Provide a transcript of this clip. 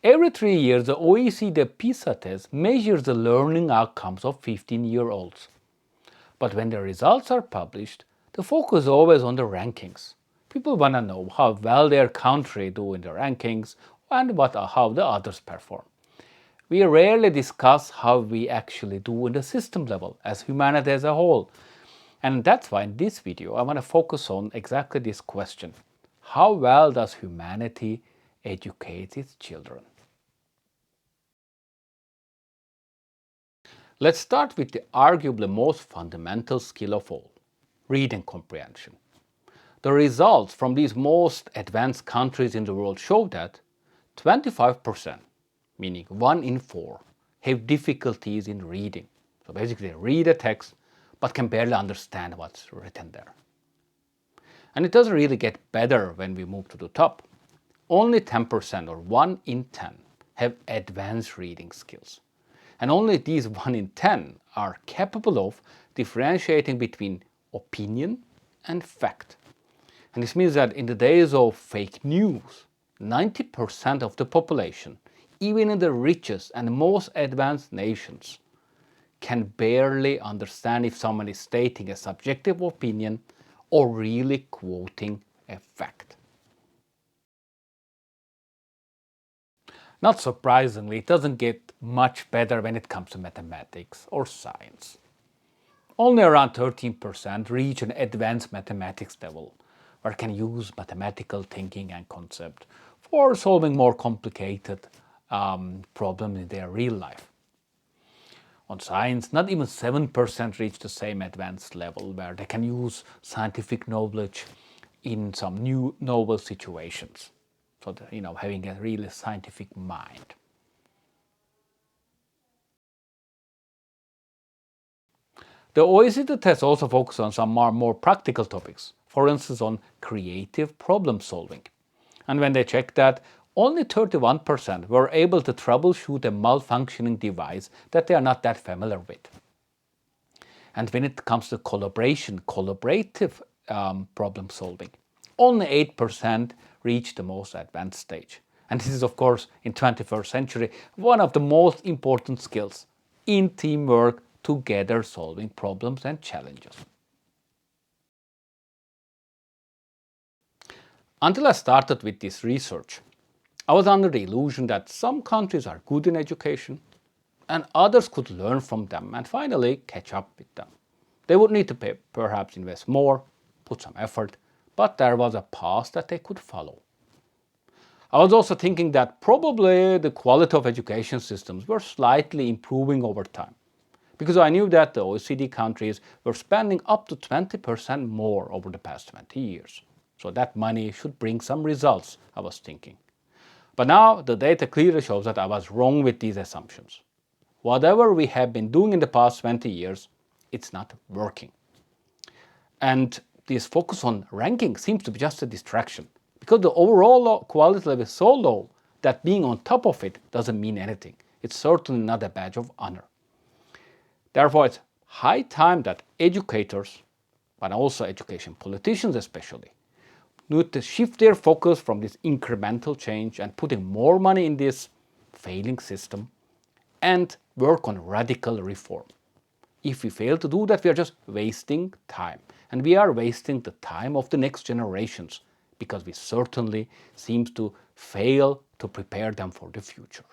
Every 3 years, the OECD PISA Test measures the learning outcomes of 15-year-olds. But when the results are published, the focus is always on the rankings. People want to know how well their country do in the rankings and how the others perform. We rarely discuss how we actually do in the system level as humanity as a whole. And that's why in this video I want to focus on exactly this question. How well does humanity educate its children? Let's start with the arguably most fundamental skill of all, reading comprehension. The results from these most advanced countries in the world show that 25%, meaning 1 in 4, have difficulties in reading. So basically they read a text but can barely understand what's written there. And it doesn't really get better when we move to the top. Only 10% or 1 in 10 have advanced reading skills. And only these 1 in 10 are capable of differentiating between opinion and fact. And this means that in the days of fake news, 90% of the population, even in the richest and most advanced nations, can barely understand if someone is stating a subjective opinion or really quoting a fact. Not surprisingly, it doesn't get much better when it comes to mathematics or science. Only around 13% reach an advanced mathematics level, where they can use mathematical thinking and concept for solving more complicated problems in their real life. On science, not even 7% reach the same advanced level where they can use scientific knowledge in some new novel situations. So, having a really scientific mind. The OECD test also focuses on some more practical topics, for instance on creative problem solving. And when they checked that, only 31% were able to troubleshoot a malfunctioning device that they are not that familiar with. And when it comes to collaborative problem solving, only 8% reach the most advanced stage. And this is, of course, in 21st century, one of the most important skills in teamwork, together solving problems and challenges. Until I started with this research, I was under the illusion that some countries are good in education and others could learn from them and finally catch up with them. They would need to perhaps invest more, put some effort, but there was a path that they could follow. I was also thinking that probably the quality of education systems were slightly improving over time, because I knew that the OECD countries were spending up to 20% more over the past 20 years. So that money should bring some results, I was thinking. But now the data clearly shows that I was wrong with these assumptions. Whatever we have been doing in the past 20 years, it's not working. And this focus on ranking seems to be just a distraction, because the overall quality level is so low that being on top of it doesn't mean anything. It's certainly not a badge of honor. Therefore, it's high time that educators, but also education politicians especially, need to shift their focus from this incremental change and putting more money in this failing system and work on radical reform. If we fail to do that, we are just wasting time. And we are wasting the time of the next generations because we certainly seem to fail to prepare them for the future.